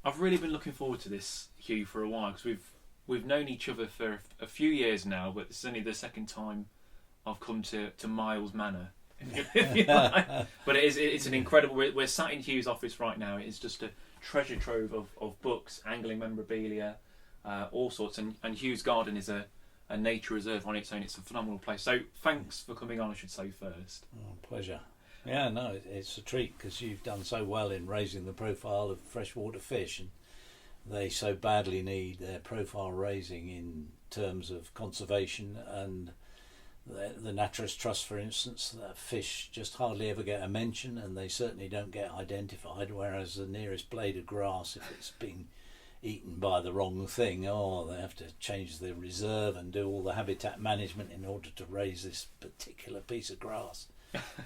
I've really been looking forward to this, Hugh, for a while, because we've known each other for a few years now, but this is only the second time I've come to Miles Manor. But it's an incredible. We're sat in Hugh's office right now. It's just a treasure trove of books, angling memorabilia, all sorts. And Hugh's garden is a nature reserve on its own. It's a phenomenal place. So thanks for coming on, I should say first. Pleasure. Yeah, no, it's a treat because you've done so well in raising the profile of freshwater fish, and they so badly need their profile raising in terms of conservation. And the Naturalist Trust, for instance, that fish just hardly ever get a mention, and they certainly don't get identified, whereas the nearest blade of grass, if it's being eaten by the wrong thing, they have to change the reserve and do all the habitat management in order to raise this particular piece of grass.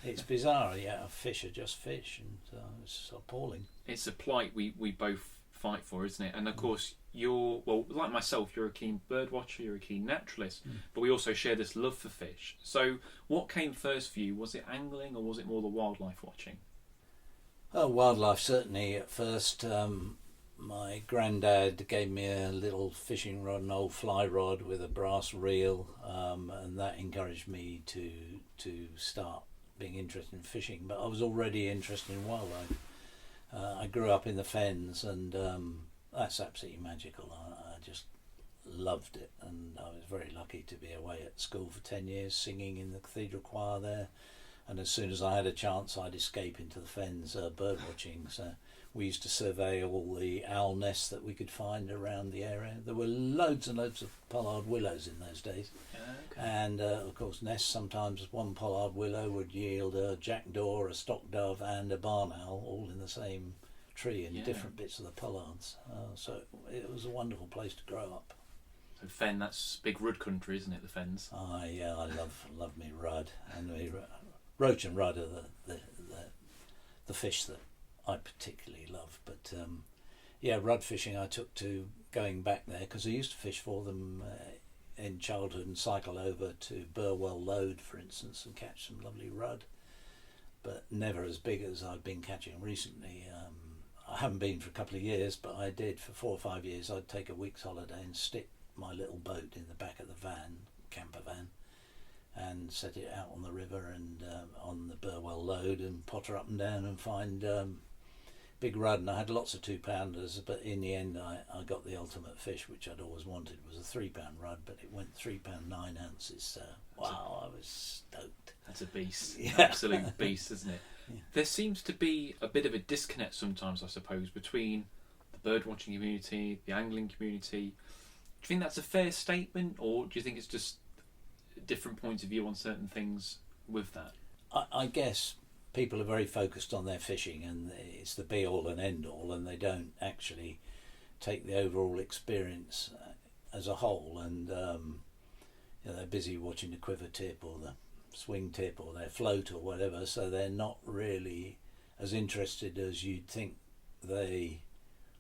It's bizarre. Yeah, fish are just fish, and it's appalling. It's a plight we both fight for, isn't it? And of course, like myself, you're a keen bird watcher, you're a keen naturalist, but we also share this love for fish. So what came first for you? Was it angling, or was it more the wildlife watching? Oh, wildlife certainly at first. My granddad gave me a little fishing rod, an old fly rod with a brass reel, and that encouraged me to start being interested in fishing. But I was already interested in wildlife. I grew up in the Fens, and that's absolutely magical. I just loved it, and I was very lucky to be away at school for 10 years singing in the cathedral choir there. And as soon as I had a chance, I'd escape into the Fens bird watching. So we used to survey all the owl nests that we could find around the area. There were loads and loads of pollard willows in those days. Okay. And of course, nests, sometimes one pollard willow would yield a jackdaw, a stock dove and a barn owl all in the same tree in different bits of the pollards. So it was a wonderful place to grow up. So Fen, that's big rudd country, isn't it, the Fens? Yeah, I love me rudd. And roach and rudd are the fish that I particularly love. But rudd fishing I took to going back there because I used to fish for them in childhood and cycle over to Burwell Lode, for instance, and catch some lovely rudd, but never as big as I've been catching recently. I haven't been for a couple of years, but I did for 4 or 5 years. I'd take a week's holiday and stick my little boat in the back of the camper van, and set it out on the river and on the Burwell Lode and potter up and down and find big rudd. And I had lots of 2-pounders, but in the end I got the ultimate fish, which I'd always wanted. It was a 3-pound rudd, but it went 3 pound 9 ounces. So wow, I was stoked. That's a beast. Yeah. Absolute beast, isn't it? Yeah. There seems to be a bit of a disconnect sometimes, I suppose, between the bird watching community, the angling community. Do you think that's a fair statement, or do you think it's just different points of view on certain things with that? I guess people are very focused on their fishing, and it's the be all and end all, and they don't actually take the overall experience as a whole. And they're busy watching the quiver tip or the swing tip or their float or whatever, so they're not really as interested as you'd think they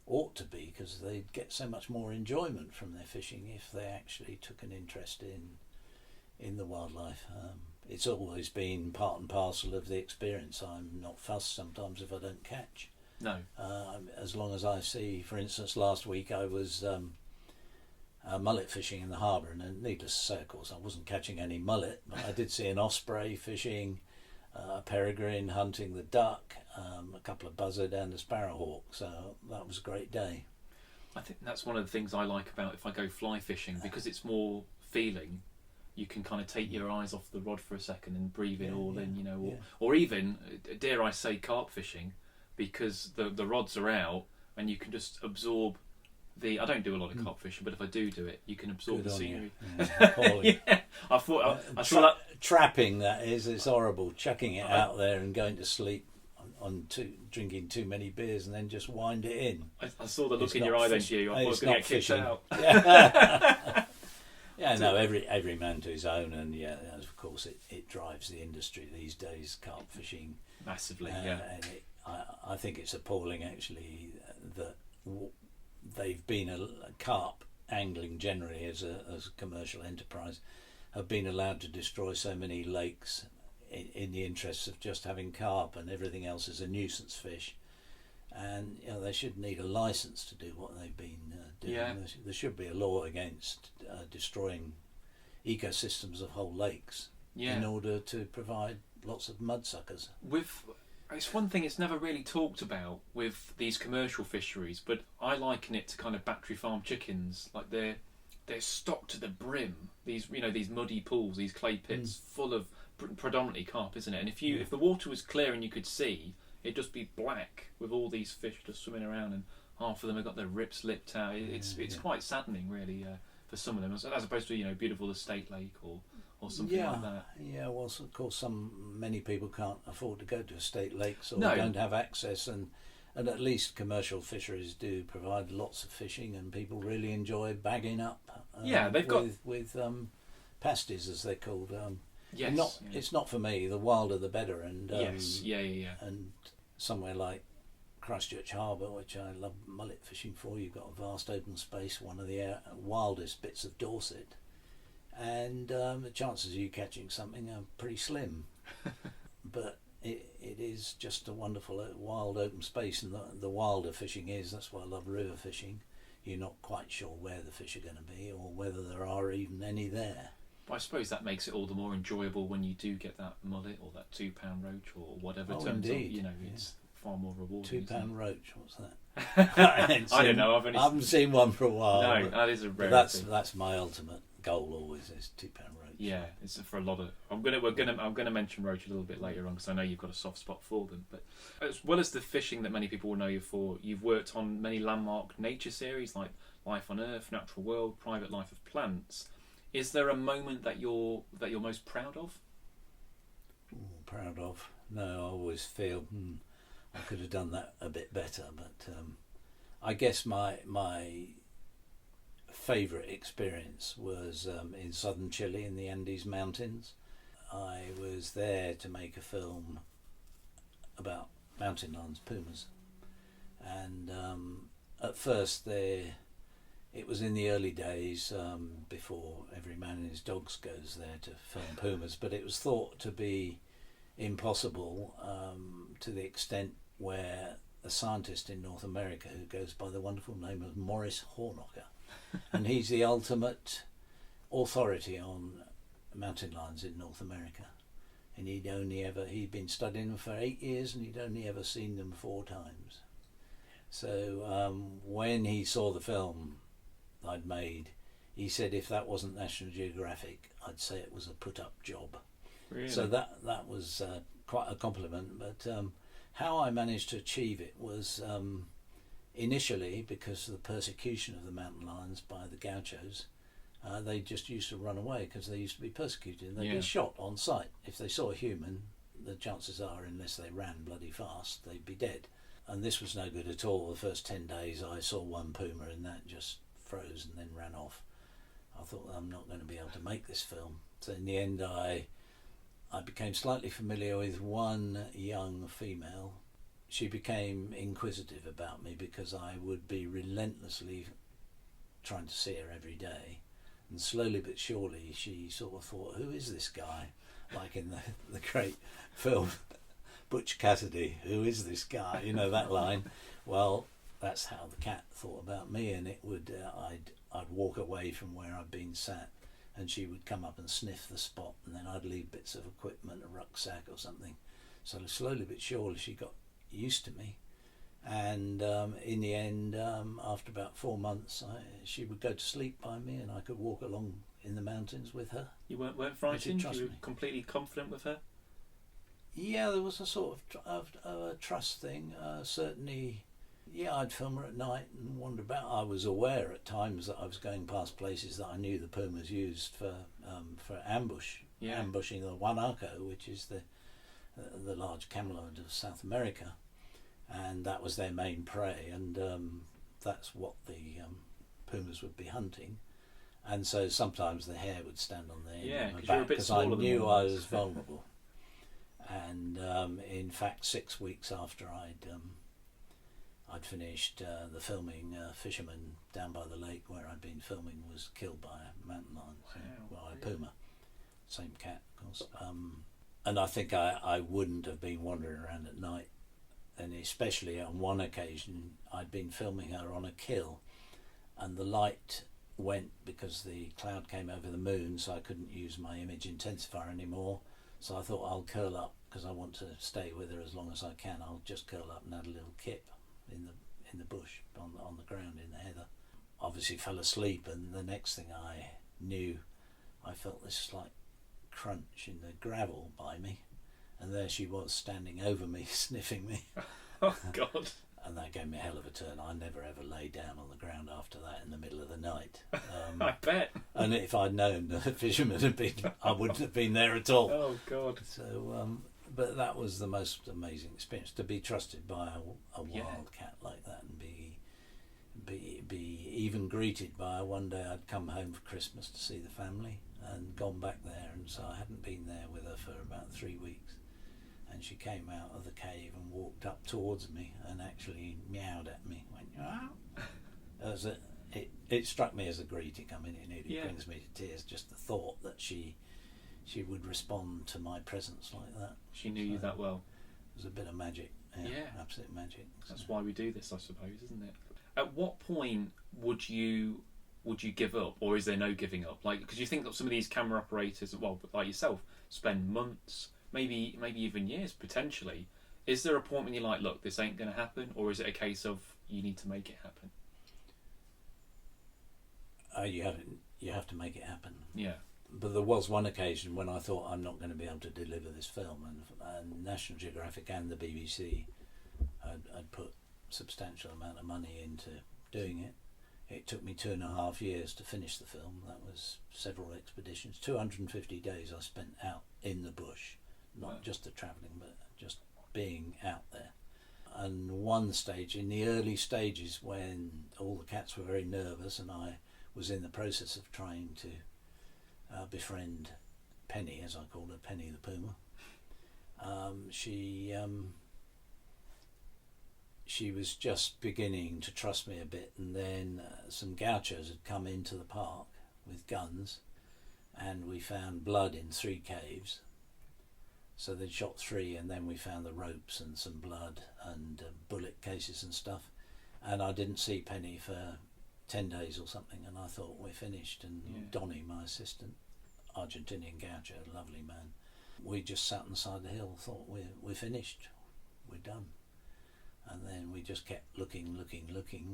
ought to be, because they'd get so much more enjoyment from their fishing if they actually took an interest in the wildlife. It's always been part and parcel of the experience. I'm not fussed sometimes if I don't catch. No. As long as I see, for instance, last week I was mullet fishing in the harbour, and needless to say, of course, I wasn't catching any mullet, but I did see an osprey fishing, a peregrine hunting the duck, a couple of buzzard and a sparrowhawk. So that was a great day. I think that's one of the things I like about if I go fly fishing, because it's more feeling. You can kind of take your eyes off the rod for a second and breathe it all in, or even, dare I say, carp fishing, because the rods are out and you can just absorb I don't do a lot of carp fishing, but if I do it, you can absorb the scenery. Yeah. I thought I saw that. Trapping, that is, it's horrible. Chucking it out there and going to sleep drinking too many beers and then just wind it in. I saw the look in your eye then, Hugh. I thought I was going to get kicked out. Yeah, no, every man to his own, and of course it drives the industry these days, carp fishing. Massively, And I think it's appalling actually that they've been carp angling generally as a commercial enterprise have been allowed to destroy so many lakes in the interests of just having carp, and everything else is a nuisance fish. and they should need a license to do what they've been doing. Yeah. There should be a law against destroying ecosystems of whole lakes in order to provide lots of mudsuckers. It's one thing it's never really talked about with these commercial fisheries, but I liken it to kind of battery farm chickens. Like they're stocked to the brim. These these muddy pools, these clay pits full of predominantly carp, isn't it? And if the water was clear and you could see, it'd just be black with all these fish just swimming around, and half of them have got their rips lipped out. It's quite saddening, really, for some of them, as opposed to beautiful estate lake or something like that. Yeah, well, of course, many people can't afford to go to estate lakes or No. don't have access, and at least commercial fisheries do provide lots of fishing, and people really enjoy bagging up. They've got with pasties, as they're called. Yes, It's not for me. The wilder the better, and yes, yeah. And somewhere like Christchurch Harbour, which I love mullet fishing for, you've got a vast open space, one of the wildest bits of Dorset, and the chances of you catching something are pretty slim. But it is just a wonderful wild open space, and the wilder fishing is. That's why I love river fishing. You're not quite sure where the fish are going to be or whether there are even any there. I suppose that makes it all the more enjoyable when you do get that mullet or that £2 roach or whatever. Indeed. It's far more rewarding. £2 roach, what's that? I don't know. I haven't seen one for a while. No, that is a rarity. That's my ultimate goal always, is £2 roach. Yeah, it's for a lot of. I'm gonna mention roach a little bit later on because I know you've got a soft spot for them. But as well as the fishing that many people will know you for, you've worked on many landmark nature series like Life on Earth, Natural World, Private Life of Plants. Is there a moment that you're most proud of? Proud of? No, I always feel I could have done that a bit better. But I guess my favourite experience was in southern Chile in the Andes Mountains. I was there to make a film about mountain lions, pumas, and at first it was in the early days before every man and his dogs goes there to film pumas, but it was thought to be impossible to the extent where a scientist in North America who goes by the wonderful name of Morris Hornocker, and he's the ultimate authority on mountain lions in North America, and he'd been studying them for 8 years and he'd only ever seen them 4 times. So when he saw the film I'd made, he said if that wasn't National Geographic, I'd say it was a put-up job. Really? So that was quite a compliment. But how I managed to achieve it was initially, because of the persecution of the mountain lions by the gauchos, they just used to run away because they used to be persecuted, and they'd be shot on sight. If they saw a human, the chances are, unless they ran bloody fast, they'd be dead. And this was no good at all. The first 10 days I saw one puma and that just froze and then ran off. I thought, I'm not going to be able to make this film. So in the end I became slightly familiar with one young female. She became inquisitive about me because I would be relentlessly trying to see her every day. And slowly but surely she sort of thought, who is this guy? Like in the great film Butch Cassidy, who is this guy? You know that line. Well, that's how the cat thought about me, and it would I'd walk away from where I'd been sat, and she would come up and sniff the spot, and then I'd leave bits of equipment, a rucksack or something. So slowly but surely she got used to me, and in the end, after about 4 months, she would go to sleep by me, and I could walk along in the mountains with her. You weren't frightened? You were completely confident with her? Yeah, there was a sort of a trust thing. Certainly, yeah, I'd film her at night and wander about. I was aware at times that I was going past places that I knew the pumas used for ambushing the guanaco, which is the large camelid of South America, and that was their main prey, and that's what the pumas would be hunting. And so sometimes the hair would stand on their back because I knew I was vulnerable. And in fact, 6 weeks after I'd finished the filming, a fisherman down by the lake where I'd been filming was killed by a mountain lion, by a puma, same cat, of course. And I think I wouldn't have been wandering around at night and especially on one occasion, I'd been filming her on a kill, and the light went because the cloud came over the moon, so I couldn't use my image intensifier anymore. So I thought I'll curl up because I want to stay with her as long as I can. I'll just curl up and have a little kip in the bush on the ground in the heather. Obviously fell asleep, and the next thing I knew, I felt this slight crunch in the gravel by me, and there she was standing over me, sniffing me. Oh God. And that gave me a hell of a turn. I never ever lay down on the ground after that in the middle of the night. I bet. And if I'd known the fisherman had been, I wouldn't have been there at all. Oh God. So, but that was the most amazing experience, to be trusted by a wild cat like that, and be even greeted by her. One day I'd come home for Christmas to see the family and gone back there, and so I hadn't been there with her for about 3 weeks. And she came out of the cave and walked up towards me and actually meowed at me. Went, "Wow!" It struck me as a greeting. I mean, it nearly brings me to tears, just the thought that she would respond to my presence like that. She knew you that well. It was a bit of magic. Yeah, absolute magic. That's why we do this, I suppose, isn't it? At what point would you give up, or is there no giving up? Like, because you think that some of these camera operators, well, like yourself, spend months, maybe even years potentially. Is there a point when you're like, look, this ain't going to happen, or is it a case of you need to make it happen? You have to make it happen. Yeah. But there was one occasion when I thought, I'm not going to be able to deliver this film, and National Geographic and the BBC had put substantial amount of money into doing it. It took me 2.5 years to finish the film. That was several expeditions. 250 days I spent out in the bush, not just the travelling, but just being out there. And one stage, in the early stages, when all the cats were very nervous and I was in the process of trying to befriend Penny, as I called her, Penny the Puma, she was just beginning to trust me a bit, and then some gauchos had come into the park with guns, and we found blood in 3 caves. So they'd shot 3, and then we found the ropes and some blood and bullet cases and stuff, and I didn't see Penny for 10 days or something, and I thought, we're finished. And Donny, my assistant, Argentinian gaucho, lovely man, we just sat on the side of the hill, thought, we're finished, we're done. And then we just kept looking,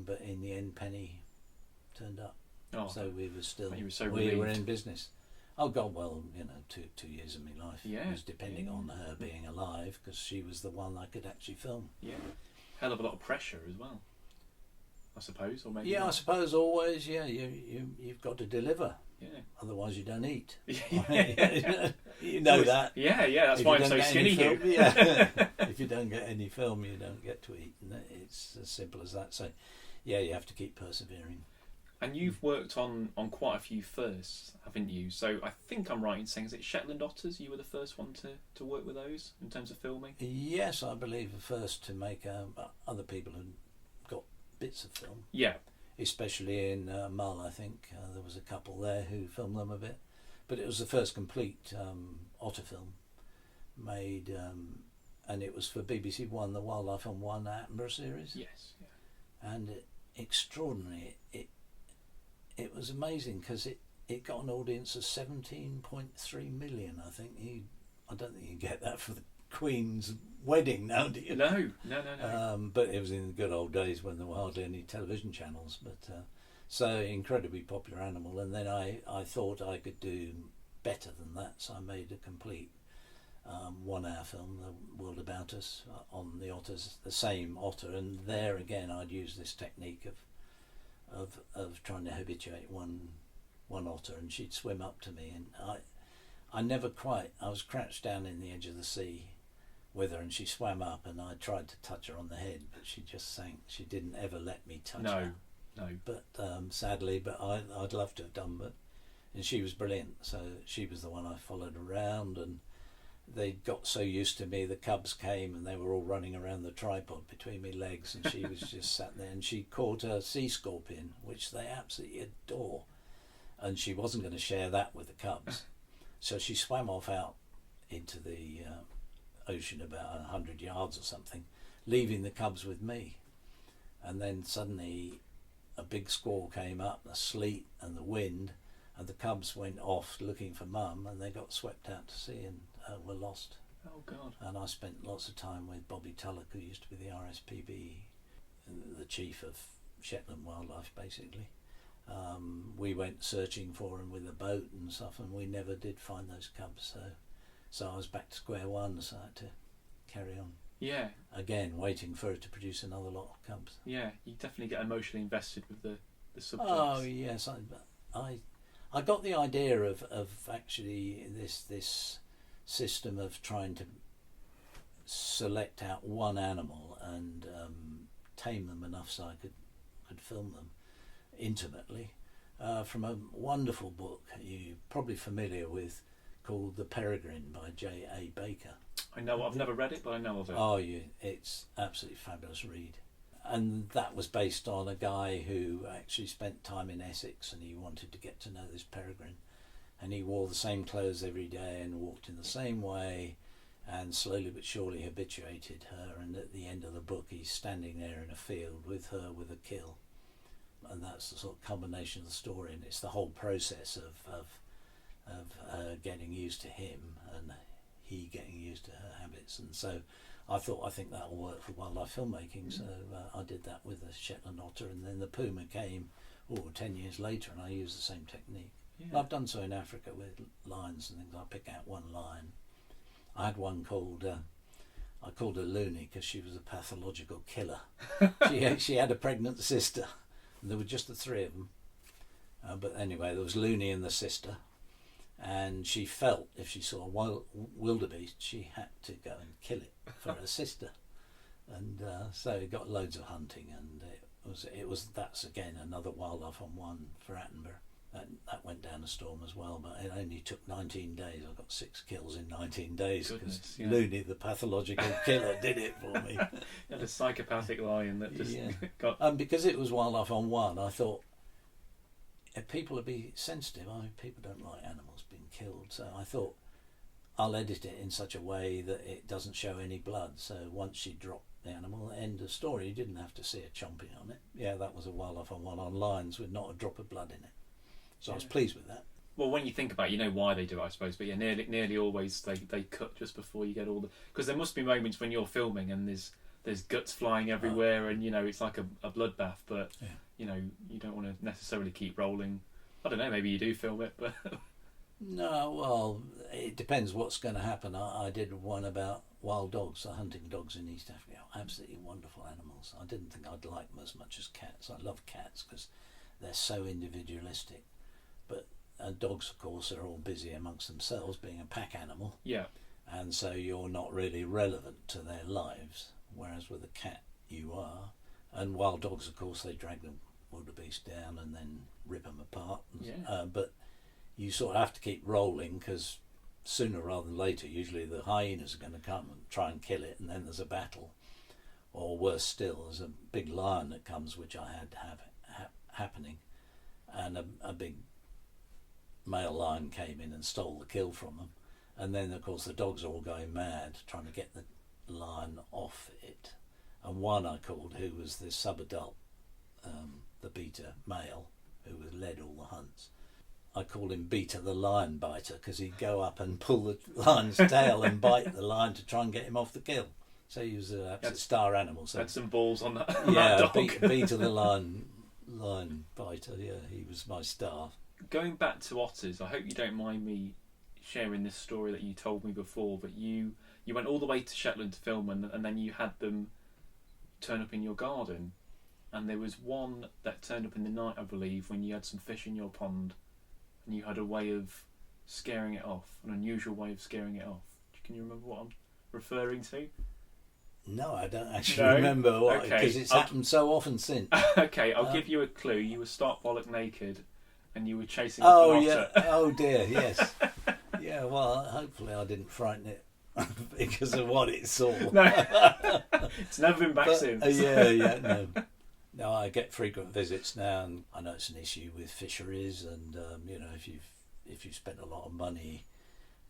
but in the end Penny turned up. So we were in business. Oh God, well, 2 years of my life was depending on her being alive, because she was the one I could actually film. Yeah, hell of a lot of pressure as well, I suppose, or maybe. Yeah, not. I suppose always. Yeah, you've got to deliver. Yeah. Otherwise, you don't eat. You know that. Yeah. That's why I'm so skinny here. If you don't get any film, you don't get to eat. And it's as simple as that. So, yeah, you have to keep persevering. And you've worked on quite a few firsts, haven't you? So I think I'm right in saying, is it Shetland otters? You were the first one to work with those in terms of filming? Yes, I believe the first to make. Other people had got bits of film. Yeah. Especially in Mull, I think. There was a couple there who filmed them a bit. But it was the first complete otter film made, and it was for BBC One, the Wildlife on One Attenborough series. Yes. Yeah. And extraordinary. It was amazing because it got an audience of 17.3 million, I think. I don't think you get that for the Queen's wedding now, do you? No. But it was in the good old days when there were hardly any television channels. But so incredibly popular animal. And then I thought I could do better than that, so I made a complete 1-hour film, The World About Us, on the otters, the same otter. And there again, I'd use this technique of trying to habituate one otter, and she'd swim up to me, and I was crouched down in the edge of the sea with her, and she swam up, and I tried to touch her on the head, but she just sank. She didn't ever let me touch her. No. But sadly, I'd love to have done, and she was brilliant. So she was the one I followed around, and they got so used to me, the cubs came and they were all running around the tripod between my legs, and she was just sat there, and she caught a sea scorpion, which they absolutely adore, and she wasn't going to share that with the cubs. So she swam off out into the ocean about 100 yards or something, leaving the cubs with me. And then suddenly a big squall came up, the sleet and the wind, and the cubs went off looking for mum, and they got swept out to sea and were lost. Oh God! And I spent lots of time with Bobby Tullock, who used to be the RSPB, the chief of Shetland Wildlife, basically. We went searching for him with a boat and stuff, and we never did find those cubs. So I was back to square one, so I had to carry on. Yeah. Again, waiting for it to produce another lot of cubs. Yeah, you definitely get emotionally invested with the subjects. Oh yes, I got the idea of actually this system of trying to select out one animal and tame them enough so I could film them intimately from a wonderful book you're probably familiar with called The Peregrine by J.A. Baker. I know, I've never read it, but I know of it. Oh, it's absolutely fabulous read. And that was based on a guy who actually spent time in Essex, and he wanted to get to know this peregrine. And he wore the same clothes every day and walked in the same way, and slowly but surely habituated her. And at the end of the book, he's standing there in a field with her with a kill. And that's the sort of combination of the story, and it's the whole process of her getting used to him and he getting used to her habits. And so I think that'll work for wildlife filmmaking. So I did that with the Shetland otter, and then the puma came 10 years later, and I used the same technique. Yeah. I've done so in Africa with lions and things. I pick out one lion. I had one called I called her Looney because she was a pathological killer. She had a pregnant sister, and there were just the three of them. But anyway, there was Looney and the sister, and she felt if she saw a wildebeest, she had to go and kill it for her sister, and so it got loads of hunting, and that's again another wildlife on one for Attenborough. That went down a storm as well, but it only took 19 days. I got 6 kills in 19 days because Looney, the pathological killer, did it for me. You had a psychopathic lion that just got... And because it was wildlife on one, I thought if people would be sensitive. People don't like animals being killed, so I thought I'll edit it in such a way that it doesn't show any blood. So once she dropped the animal, end of story. You didn't have to see her chomping on it. Yeah, that was a wildlife on one on lines with not a drop of blood in it. So I was pleased with that. Well, when you think about it, you know why they do it, I suppose. But yeah, nearly always they cut just before you get all the... Because there must be moments when you're filming and there's guts flying everywhere, and it's like a bloodbath. But you don't want to necessarily keep rolling. I don't know. Maybe you do film it, but no. Well, it depends what's going to happen. I did one about wild dogs, hunting dogs in East Africa. Absolutely wonderful animals. I didn't think I'd like them as much as cats. I love cats because they're so individualistic. But dogs, of course, are all busy amongst themselves, being a pack animal. Yeah. And so you're not really relevant to their lives, whereas with a cat you are. And wild dogs, of course, they drag the wildebeest down and then rip them apart. But you sort of have to keep rolling because sooner rather than later, usually the hyenas are going to come and try and kill it, and then there's a battle. Or worse still, there's a big lion that comes, which I had to have happening, and a big male lion came in and stole the kill from them, and then of course the dogs are all going mad trying to get the lion off it, and one I called, who was the subadult, the beta male who led all the hunts, I called him Beta the lion biter because he'd go up and pull the lion's tail and bite the lion to try and get him off the kill. So he was an absolute star animal. So had some balls on that. Yeah, that dog. Beta the lion biter. Yeah, he was my star. Going back to otters, I hope you don't mind me sharing this story that you told me before, but you went all the way to Shetland to film, and then you had them turn up in your garden, and there was one that turned up in the night, I believe, when you had some fish in your pond, and you had a way of scaring it off, an unusual way of scaring it off. Can you remember what I'm referring to? No, I don't actually remember what, because it's happened so often since. Okay, I'll give you a clue. You were stark bollock naked, and you were chasing an otter. Oh dear, yes. Yeah, well, hopefully I didn't frighten it because of what it saw. No, it's never been back since. No, I get frequent visits now, and I know it's an issue with fisheries, and if you've spent a lot of money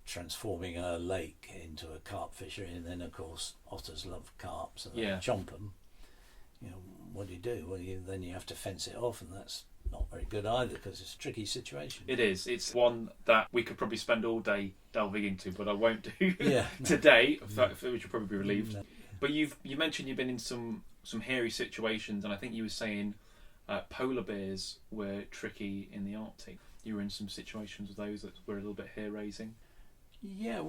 transforming a lake into a carp fishery, and then of course otters love carp, so they Yeah. chomp them. You know, what do? Well, then you have to fence it off, and that's not very good either because it's a tricky situation. It is. It's one that we could probably spend all day delving into, but I won't do Yeah, no. today, which you'll probably be relieved. No. But you mentioned you've been in some hairy situations, and I think you were saying polar bears were tricky in the Arctic. You were in some situations with those that were a little bit hair raising. Yeah,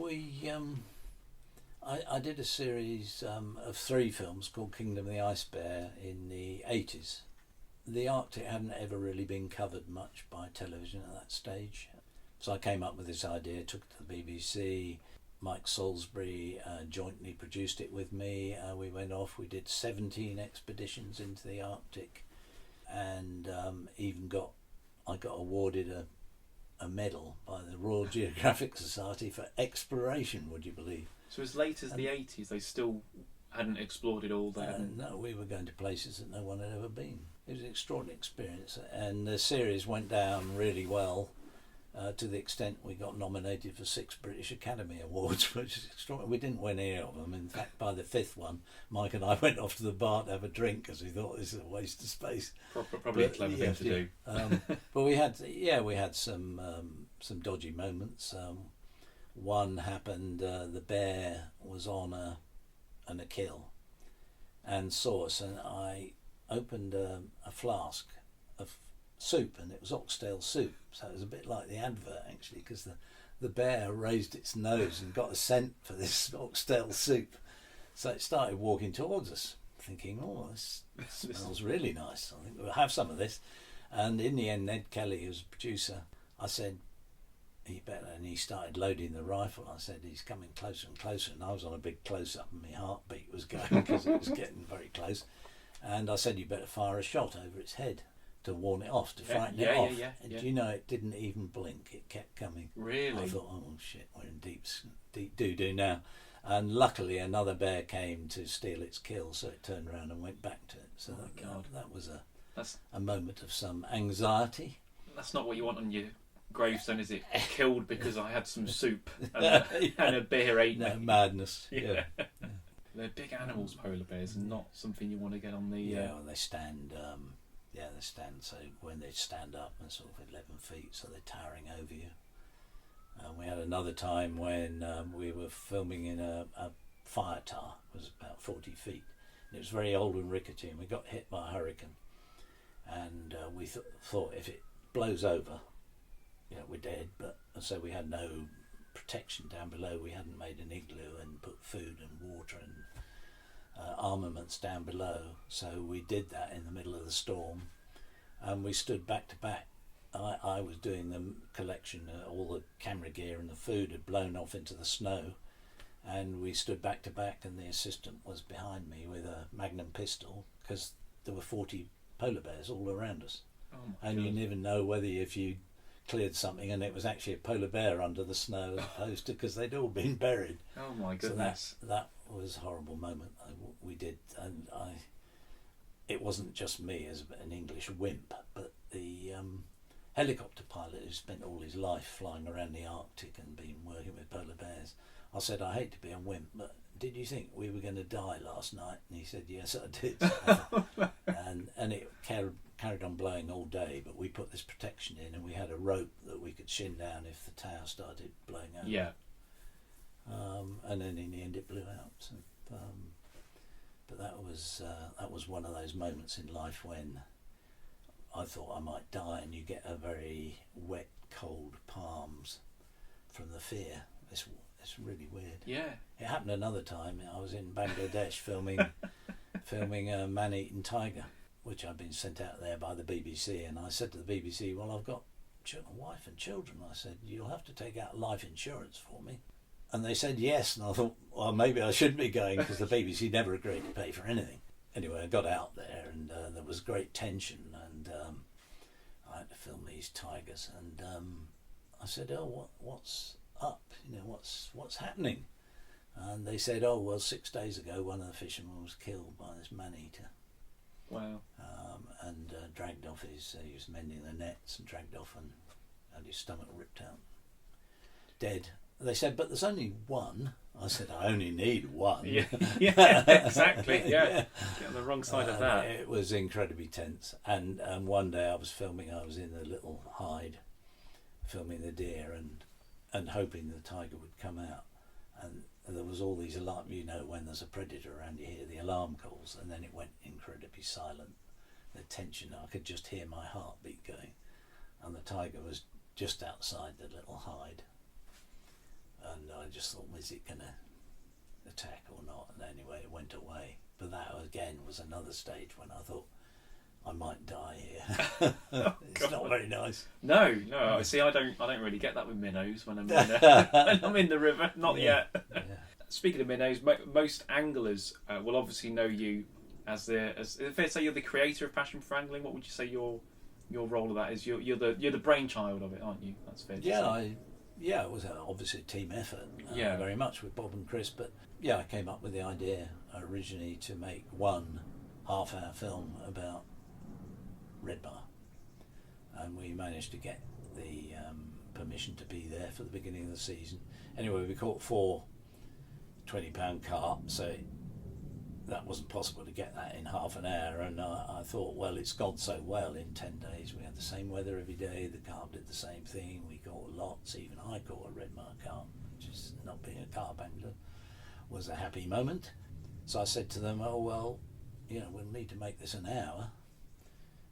I did a series of 3 films called Kingdom of the Ice Bear in the 80s. The Arctic hadn't ever really been covered much by television at that stage. So I came up with this idea, took it to the BBC. Mike Salisbury jointly produced it with me. We went off, we did 17 expeditions into the Arctic, and I got awarded a medal by the Royal Geographic Society for exploration, would you believe? So as late as the 80s, they still hadn't explored it all there. No, we were going to places that no one had ever been. It was an extraordinary experience, and the series went down really well, to the extent we got nominated for 6 British Academy Awards, which is extraordinary. We didn't win any of them. In fact, by the 5th one, Mike and I went off to the bar to have a drink because we thought this is a waste of space. Probably a clever thing to do. But we had some dodgy moments. One happened. The bear was on a kill and saw us, and I opened a flask of soup, and it was oxtail soup, so it was a bit like the advert actually, because the bear raised its nose and got a scent for this oxtail soup, so it started walking towards us thinking, oh, this smells really nice, I think we'll have some of this. And in the end, Ned Kelly, who's a producer, I said, and he started loading the rifle. I said, he's coming closer and closer, and I was on a big close-up and my heartbeat was going because it was getting very close. And I said, you better fire a shot over its head to warn it off, to frighten it off. And do you know, it didn't even blink, it kept coming. Really? I thought, oh shit, we're in deep doo-doo now. And luckily another bear came to steal its kill, so it turned around and went back to it. So that was a moment of some anxiety. That's not what you want on your gravestone, is it? Killed because I had some soup and a bear ate me. Madness. Yeah. They're big animals, polar bears, and not something you want to get on the... Well, they stand... they stand, so when they stand up, they're sort of 11 feet, so they're towering over you. We had another time when we were filming in a fire tower. It was about 40 feet. And it was very old and rickety, and we got hit by a hurricane. And we thought if it blows over, we're dead. But so we had no protection down below. We hadn't made an igloo and put food and water and armaments down below. So we did that in the middle of the storm, and we stood back to back. I was doing the collection, all the camera gear and the food had blown off into the snow, and we stood back to back, and the assistant was behind me with a Magnum pistol because there were 40 polar bears all around us. And you never know whether if you cleared something and it was actually a polar bear under the snow as opposed to, because they'd all been buried. Oh my goodness. So that was a horrible moment. We did, and it wasn't just me as an English wimp, but the helicopter pilot who spent all his life flying around the Arctic and been working with polar bears. I said, I hate to be a wimp, but did you think we were going to die last night? And he said, yes, I did. and it carried on blowing all day, but we put this protection in, and we had a rope that we could shin down if the tower started blowing over. Yeah. And then in the end it blew out. So, but that was one of those moments in life when I thought I might die, and you get a very wet, cold palms from the fear. It's really weird. Yeah. It happened another time. I was in Bangladesh filming a man-eaten tiger, which I'd been sent out there by the BBC, and I said to the BBC, well, I've got a wife and children. I said, you'll have to take out life insurance for me. And they said yes, and I thought, well, maybe I shouldn't be going, because the BBC never agreed to pay for anything. Anyway, I got out there, and there was great tension, and I had to film these tigers, and I said, oh, what's up? What's happening? And they said, oh, well, 6 days ago one of the fishermen was killed by this man-eater. Wow. And dragged off he was mending the nets and dragged off and had his stomach ripped out. Dead. they said, but there's only one. I said, I only need one. Yeah, yeah, exactly. Yeah, get on the wrong side of that. It was incredibly tense. And one day I was filming. I was in a little hide, filming the deer and hoping the tiger would come out. And there was all these alarm. You know, when there's a predator around, you hear the alarm calls, and then it went incredibly silent. The tension. I could just hear my heartbeat going, and the tiger was just outside the little hide. And I just thought, is it going to attack or not? And anyway, it went away. But that again was another stage when I thought, I might die here. It's not very nice. No. See, I don't really get that with minnows when I'm when I'm in the river. Not yet. Yeah. Speaking of minnows, most anglers will obviously know you as if they say you're the creator of Passion for Angling. What would you say your role of that is? You're the brainchild of it, aren't you? That's fair to say. Yeah, it was obviously a team effort, very much with Bob and Chris. But yeah, I came up with the idea originally to make one half-hour film about red bar, and we managed to get the permission to be there for the beginning of the season. Anyway, we caught 4 20-pound carp, so that wasn't possible to get that in half an hour, and I thought, well, it's gone so well in 10 days. We had the same weather every day, the carp did the same thing, we caught lots, even I caught a red mark carp, which is, not being a carp angler, was a happy moment. So I said to them, oh, well, we'll need to make this an hour,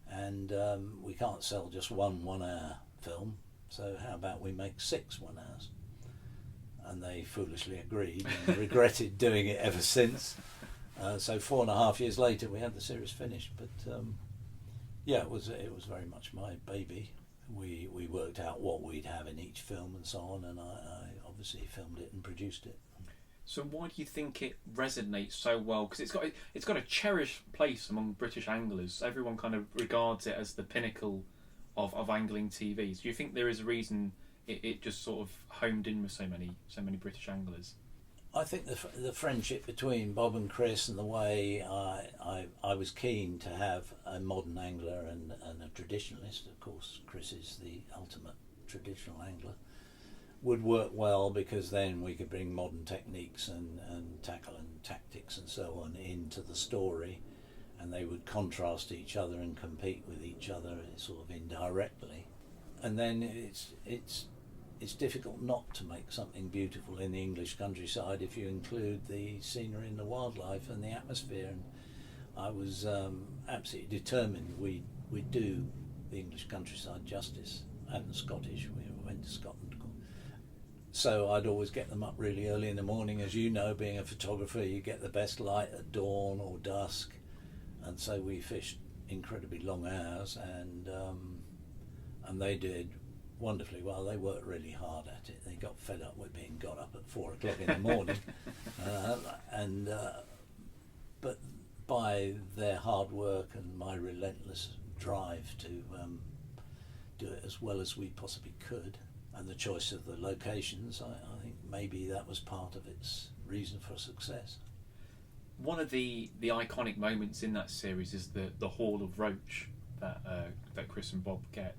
and we can't sell just one 1 hour film, so how about we make 6 1 hours? And they foolishly agreed and regretted doing it ever since. So 4.5 years later, we had the series finished. But it was very much my baby. We worked out what we'd have in each film and so on, and I obviously filmed it and produced it. So why do you think it resonates so well? Because it's got a cherished place among British anglers. Everyone kind of regards it as the pinnacle of angling TV. Do you think there is a reason it just sort of homed in with so many British anglers? I think the friendship between Bob and Chris, and the way I was keen to have a modern angler and a traditionalist. Of course, Chris is the ultimate traditional angler. Would work well, because then we could bring modern techniques and tackle and tactics and so on into the story, and they would contrast each other and compete with each other sort of indirectly. And then it's difficult not to make something beautiful in the English countryside if you include the scenery and the wildlife and the atmosphere. And I was absolutely determined we do the English countryside justice, and the Scottish. We went to Scotland. So I'd always get them up really early in the morning. As you know, being a photographer, you get the best light at dawn or dusk, and so we fished incredibly long hours, and they did wonderfully well. They worked really hard at it. They got fed up with being got up at 4 o'clock in the morning, but by their hard work and my relentless drive to do it as well as we possibly could, and the choice of the locations, I think maybe that was part of its reason for success. One of the iconic moments in that series is the haul of roach that Chris and Bob get.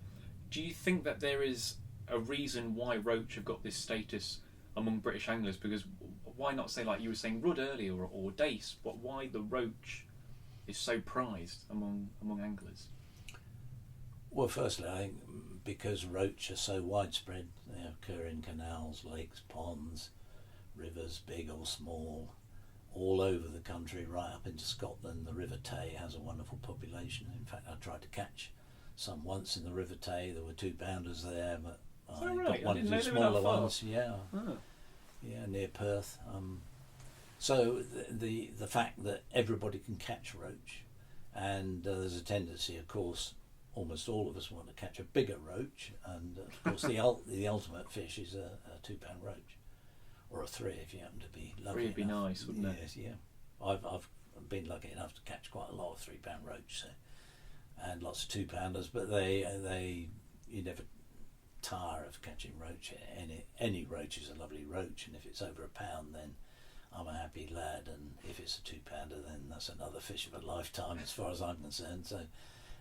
Do you think that there is a reason why roach have got this status among British anglers? Because why not say, like you were saying, rudd earlier or dace, but why the roach is so prized among anglers? Well, firstly, I think because roach are so widespread, they occur in canals, lakes, ponds, rivers, big or small, all over the country, right up into Scotland. The River Tay has a wonderful population. In fact, I tried to catch some once in the River Tay. There were 2-pounders there, but I got one of the smaller ones. Yeah, yeah, near Perth. So the fact that everybody can catch roach, and there's a tendency, of course, almost all of us want to catch a bigger roach, and of course the ultimate fish is a 2-pound roach, or a 3 if you happen to be lucky. 3 would be nice, wouldn't it? Yes, yeah. I've been lucky enough to catch quite a lot of 3-pound roach, and lots of 2-pounders, but you never tire of catching roach. Any roach is a lovely roach, and if it's over a pound, then I'm a happy lad, and if it's a 2-pounder, then that's another fish of a lifetime as far as I'm concerned. So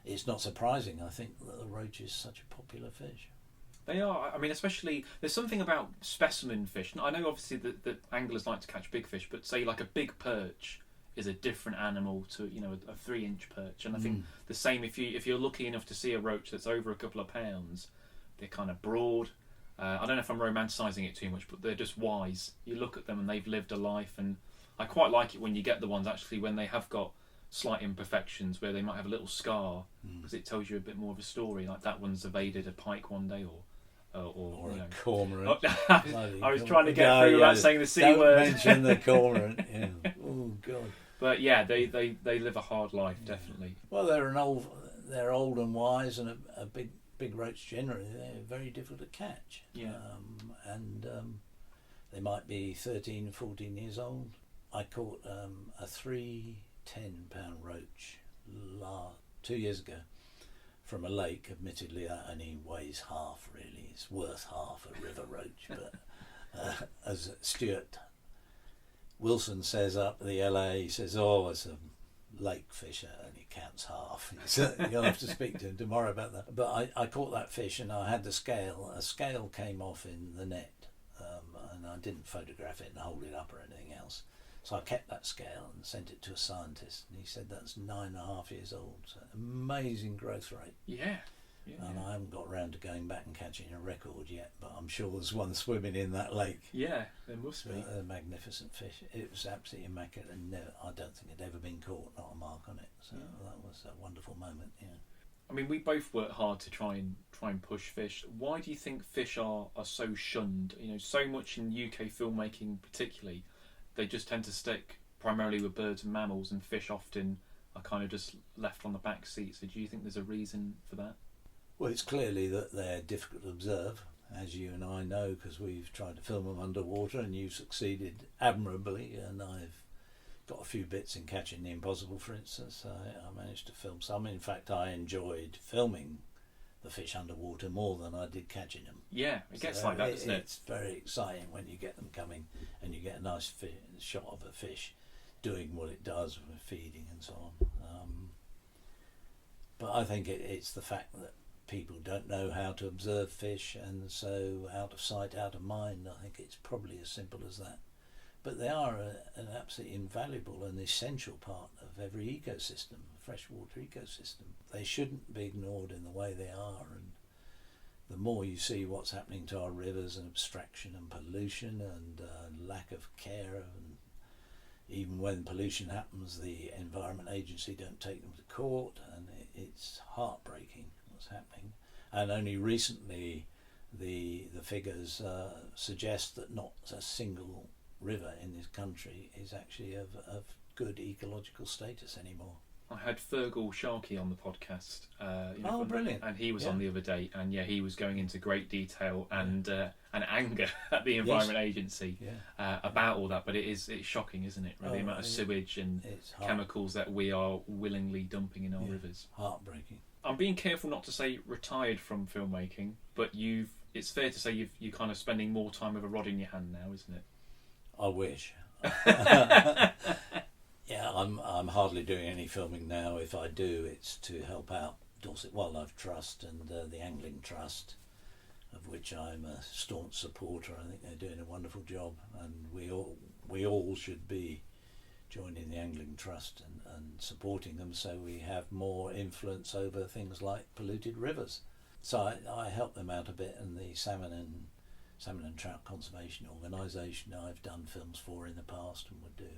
it's not surprising, I think, that the roach is such a popular fish. They are. I mean, especially there's something about specimen fish. I know obviously that anglers like to catch big fish, but say like a big perch is a different animal to a 3-inch perch. And I think the same if you're lucky enough to see a roach that's over a couple of pounds, they're kind of broad. I don't know if I'm romanticising it too much, but they're just wise. You look at them and they've lived a life, and I quite like it when you get the ones actually when they have got slight imperfections where they might have a little scar, because it tells you a bit more of a story. Like that one's evaded a pike one day, or a cormorant. I was trying to get through without saying the C word. Don't mention the cormorant. Yeah. Oh God. But yeah, they live a hard life, definitely. Well, they're old and wise, and a big roach generally they're very difficult to catch. Yeah. They might be 13, 14 years old. I caught a 3-10-pound roach 2 years ago from a lake. Admittedly, that only weighs half. Really, it's worth half a river roach. But as Stuart Wilson says up the LA, he says, "Oh, it's a lake fish, it only counts half." You'll have to speak to him tomorrow about that. But I caught that fish and I had the scale. A scale came off in the net, and I didn't photograph it and hold it up or anything else. So I kept that scale and sent it to a scientist, and he said that's 9.5 years old. So amazing growth rate. Yeah. And I haven't got round to going back and catching a record yet, but I'm sure there's one swimming in that lake. Yeah, there must be. A magnificent fish. It was absolutely immaculate, and I don't think it'd ever been caught, not a mark on it. So that was a wonderful moment. Yeah. I mean, we both work hard to try and push fish. Why do you think fish are so shunned? So much in UK filmmaking, particularly, they just tend to stick primarily with birds and mammals, and fish often are kind of just left on the back seat. So do you think there's a reason for that? Well, it's clearly that they're difficult to observe, as you and I know, because we've tried to film them underwater, and you've succeeded admirably, and I've got a few bits in Catching the Impossible, for instance. I managed to film some. In fact, I enjoyed filming the fish underwater more than I did catching them. Yeah, it gets like that, doesn't it? It's very exciting when you get them coming and you get a nice shot of a fish doing what it does with feeding and so on. But I think it's the fact that people don't know how to observe fish, and so out of sight, out of mind. I think it's probably as simple as that. But they are an absolutely invaluable and essential part of every ecosystem, freshwater ecosystem. They shouldn't be ignored in the way they are, and the more you see what's happening to our rivers and abstraction and pollution and lack of care, and even when pollution happens, the Environment Agency don't take them to court, and it's heartbreaking what's happening. And only recently the figures suggest that not a single river in this country is actually of good ecological status anymore. I had Fergal Sharkey on the podcast. Brilliant! And he was on the other day, and he was going into great detail and anger at the Environment Agency about all that. But it's shocking, isn't it? Really, the amount of sewage and chemicals that we are willingly dumping in our rivers. Heartbreaking. I'm being careful not to say retired from filmmaking, but it's fair to say you're kind of spending more time with a rod in your hand now, isn't it? I wish. Yeah, I'm hardly doing any filming now. If I do, it's to help out Dorset Wildlife Trust and the Angling Trust, of which I'm a staunch supporter. I think they're doing a wonderful job, and we all should be joining the Angling Trust and supporting them, so we have more influence over things like polluted rivers. So I help them out a bit, and the Salmon and Trout Conservation Organisation I've done films for in the past and would do.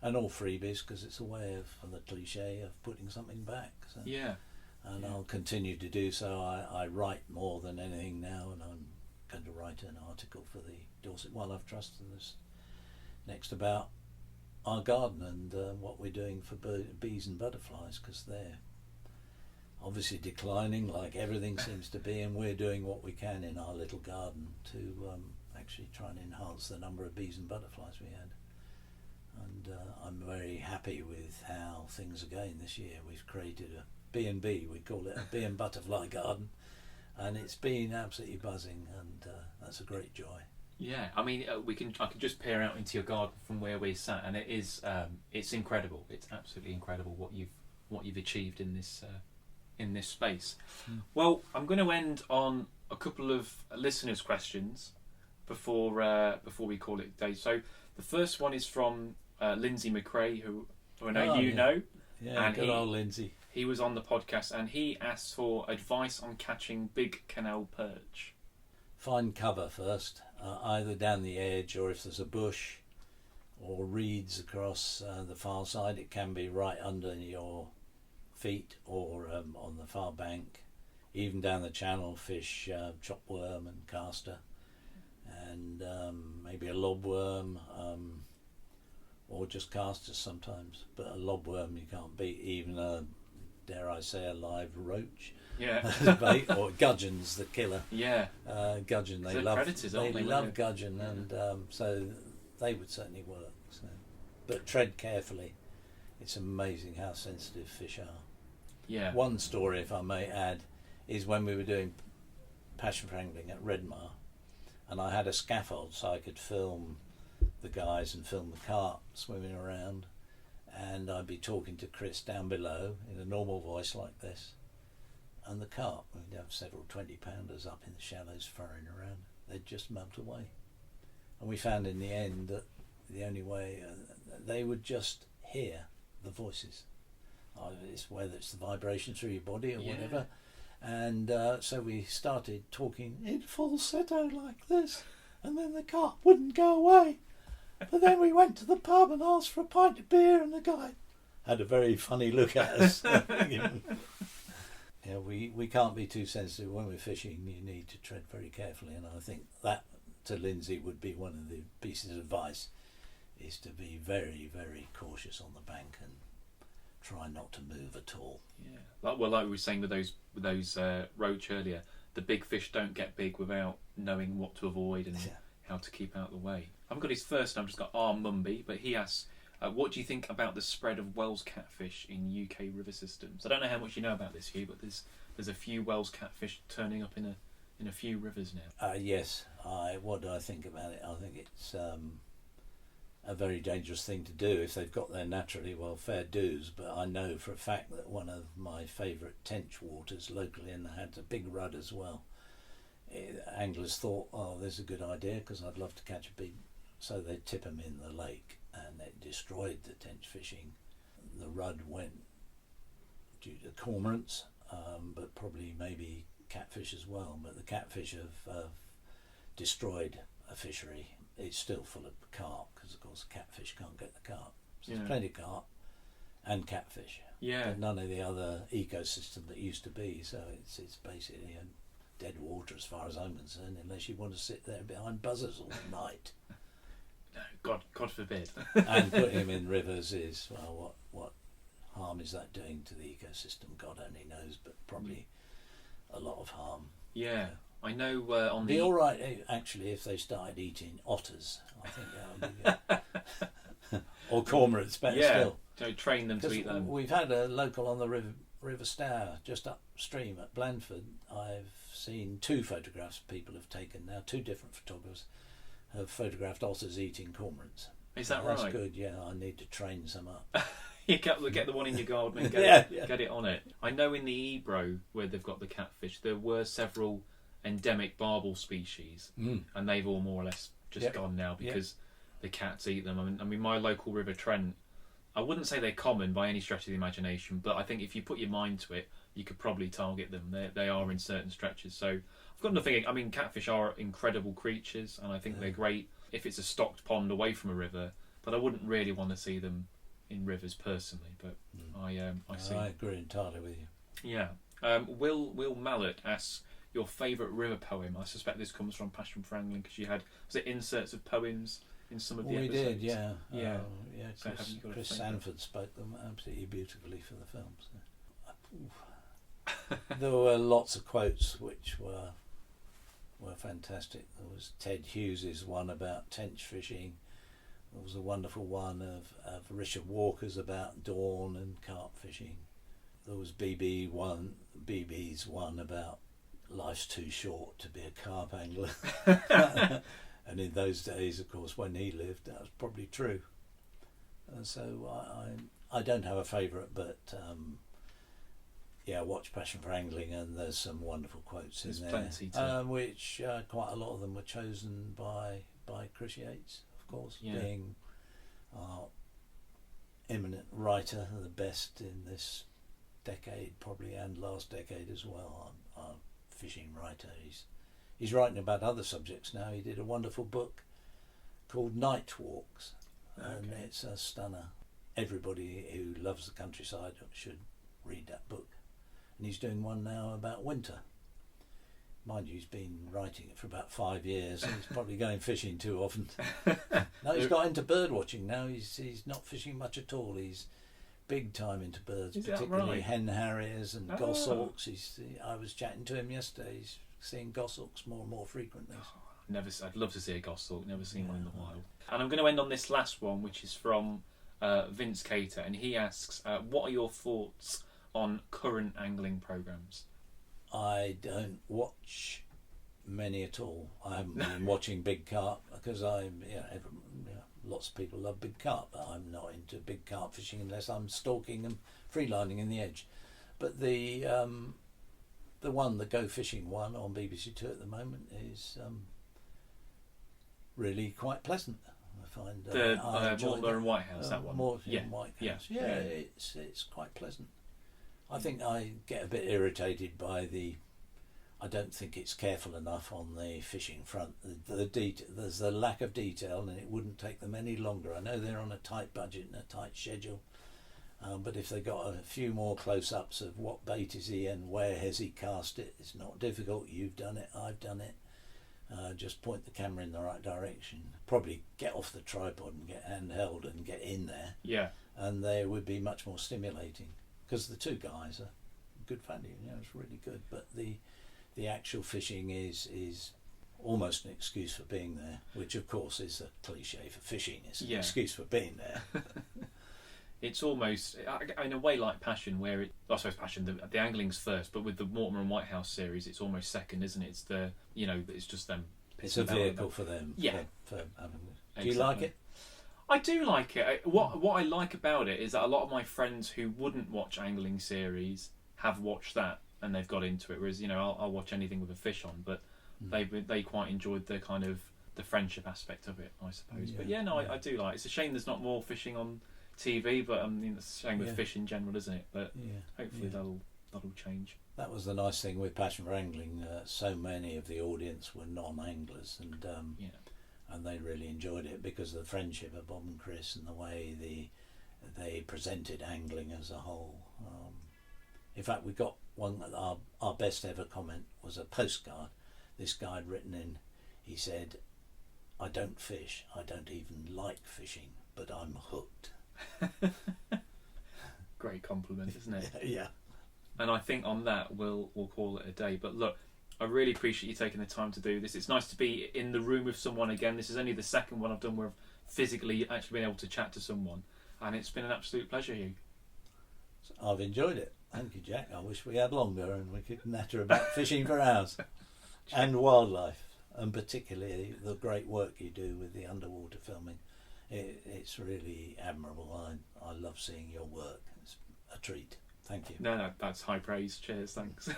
And all freebies, because it's a way of the cliche of putting something back. So. Yeah. And I'll continue to do so. I write more than anything now, and I'm going to write an article for the Dorset Wildlife Trust and this next about our garden and what we're doing for bees and butterflies, because they're obviously declining, like everything seems to be, and we're doing what we can in our little garden to actually try and enhance the number of bees and butterflies we had. And I'm very happy with how things are going this year. We've created a B&B, we call it a bee and butterfly garden, and it's been absolutely buzzing, and that's a great joy. Yeah, I mean, I can just peer out into your garden from where we sat, and it is it's incredible. It's absolutely incredible what you've achieved in this space. Well, I'm going to end on a couple of listeners' questions before we call it a day. So the first one is from Lindsay McRae, who I know you know. Yeah, and good old Lindsay. He was on the podcast and he asked for advice on catching big canal perch. Find cover first, either down the edge or if there's a bush or reeds across the far side. It can be right under your feet or on the far bank. Even down the channel, fish chopworm and caster, and maybe a lobworm, or just casters sometimes. But a lobworm you can't beat, even dare I say, a live roach. Yeah. Bait, or gudgeon's the killer. Yeah. Gudgeon, they love predators, they love gudgeon, and so they would certainly work. So. But tread carefully. It's amazing how sensitive fish are. Yeah. One story, if I may add, is when we were doing passion for angling at Redmar, and I had a scaffold so I could film the guys and film the carp swimming around, and I'd be talking to Chris down below in a normal voice like this, and the carp, we'd have several 20-pounders up in the shallows furrowing around, they'd just melt away. And we found in the end that the only way they would just hear the voices, whether it's the vibration through your body or whatever. And so we started talking in falsetto like this, and then the carp wouldn't go away. But then we went to the pub and asked for a pint of beer, and the guy had a very funny look at us. Yeah, we can't be too sensitive when we're fishing. You need to tread very carefully, and I think that to Lindsay would be one of the pieces of advice, is to be very, very cautious on the bank and try not to move at all. Yeah, like we were saying with those roach earlier, the big fish don't get big without knowing what to avoid and how to keep out of the way. I haven't got his first name, I've just got R. Mumby, but he asks, what do you think about the spread of Wells catfish in UK river systems? I don't know how much you know about this, Hugh, but there's a few Wells catfish turning up in a few rivers now. Yes, what do I think about it? I think it's a very dangerous thing to do if they've got there naturally. Well, fair dues, but I know for a fact that one of my favourite tench waters locally, and had a big rudd as well, anglers thought, oh, this is a good idea because I'd love to catch a big, so they'd tip them in the lake, and it destroyed the tench fishing. The rudd went due to cormorants, but probably maybe catfish as well, but the catfish have destroyed a fishery. It's still full of carp because of course catfish can't get the carp, so there's plenty of carp and catfish, but none of the other ecosystem that used to be, so it's basically a dead water as far as I'm concerned, unless you want to sit there behind buzzers all night. No, God forbid. And putting them in rivers is, well, what harm is that doing to the ecosystem? God only knows, but probably a lot of harm. Yeah. I know on be all right actually if they started eating otters. I think that would be good. Or cormorants, better still. So train them to eat them. We've had a local on the River Stour just upstream at Blandford. I've seen 2 photographs people have taken now. 2 different photographers have photographed otters eating cormorants. Is that right? That's good. Yeah, I need to train some up. You get the one in your garden and get it on it. I know in the Ebro where they've got the catfish, there were several endemic barbel species, and they've all more or less just gone now because the cats eat them. I mean, my local River Trent, I wouldn't say they're common by any stretch of the imagination, but I think if you put your mind to it, you could probably target them. They are in certain stretches. So I've got nothing. I mean, catfish are incredible creatures, and I think they're great if it's a stocked pond away from a river. But I wouldn't really want to see them in rivers personally. But I see. I agree entirely with you. Yeah. Will Mallet asks, your favourite river poem? I suspect this comes from Passion for Angling because you had, was it inserts of poems in some of the episodes? We did, yeah. So Chris Sanford spoke them absolutely beautifully for the film. So. There were lots of quotes which were fantastic. There was Ted Hughes's one about tench fishing. There was a wonderful one of Richard Walker's about dawn and carp fishing. There was BB's one about life's too short to be a carp angler. And in those days, of course, when he lived, that was probably true. And so I don't have a favourite, but yeah, watch Passion for Angling, and there's some wonderful quotes There's in there, plenty to... which quite a lot of them were chosen by Chris Yates, of course, being our eminent writer, the best in this decade probably, and last decade as well. Our fishing writer. He's writing about other subjects now. He did a wonderful book called Night Walks, and it's a stunner. Everybody who loves the countryside should read that book. And he's doing one now about winter. Mind you, he's been writing it for about 5 years, and he's probably going fishing too often. No, he's got into bird watching now. He's not fishing much at all. He's big time into birds, particularly hen harriers and goshawks. I was chatting to him yesterday. He's seeing goshawks more and more frequently. I'd love to see a goshawk. Never seen one in the wild. And I'm going to end on this last one, which is from Vince Cater, and he asks, "What are your thoughts on current angling programs?" I don't watch many at all. I haven't been watching big carp because lots of people love big carp, but I'm not into big carp fishing unless I'm stalking and freelining in the edge. But the Go Fishing one on BBC Two at the moment is really quite pleasant. I find the Mortler and Whitehouse, that one. Mortler and Whitehouse. Yeah, it's quite pleasant. I think I get a bit irritated by I don't think it's careful enough on the fishing front. There's a lack of detail, and it wouldn't take them any longer. I know they're on a tight budget and a tight schedule, but if they got a few more close-ups of what bait is he and where has he cast it, it's not difficult. You've done it, I've done it. Just point the camera in the right direction. Probably get off the tripod and get handheld and get in there. Yeah. And they would be much more stimulating. Because the two guys are good value, it's really good. But the actual fishing is almost an excuse for being there, which of course is a cliche for fishing. It's an excuse for being there. It's almost, in a way, like Passion, where I suppose Passion, the angling's first, but with the Mortimer and Whitehouse series, it's almost second, isn't it? It's it's just them. It's a vehicle for them. Yeah. For having it. Do you like it? I do like it. What I like about it is that a lot of my friends who wouldn't watch angling series have watched that and they've got into it. Whereas I'll watch anything with a fish on, but they quite enjoyed the kind of the friendship aspect of it, I suppose. But I do like it. It's a shame there's not more fishing on TV, but it's a shame with fish in general, isn't it? But hopefully that'll change. That was the nice thing with Passion for Angling. So many of the audience were non-anglers, and they really enjoyed it because of the friendship of Bob and Chris and the way they presented angling as a whole. In fact, we got one. Our best ever comment was a postcard. This guy had written in. He said, "I don't fish. I don't even like fishing, but I'm hooked." Great compliment, isn't it? Yeah. And I think on that we'll call it a day. But look, I really appreciate you taking the time to do this. It's nice to be in the room with someone again. This is only the second one I've done where I've physically actually been able to chat to someone, and it's been an absolute pleasure, Hugh. I've enjoyed it. Thank you, Jack. I wish we had longer and we could natter about fishing for hours and wildlife, and particularly the great work you do with the underwater filming. It's really admirable. I love seeing your work. It's a treat. Thank you. No, that's high praise. Cheers, thanks.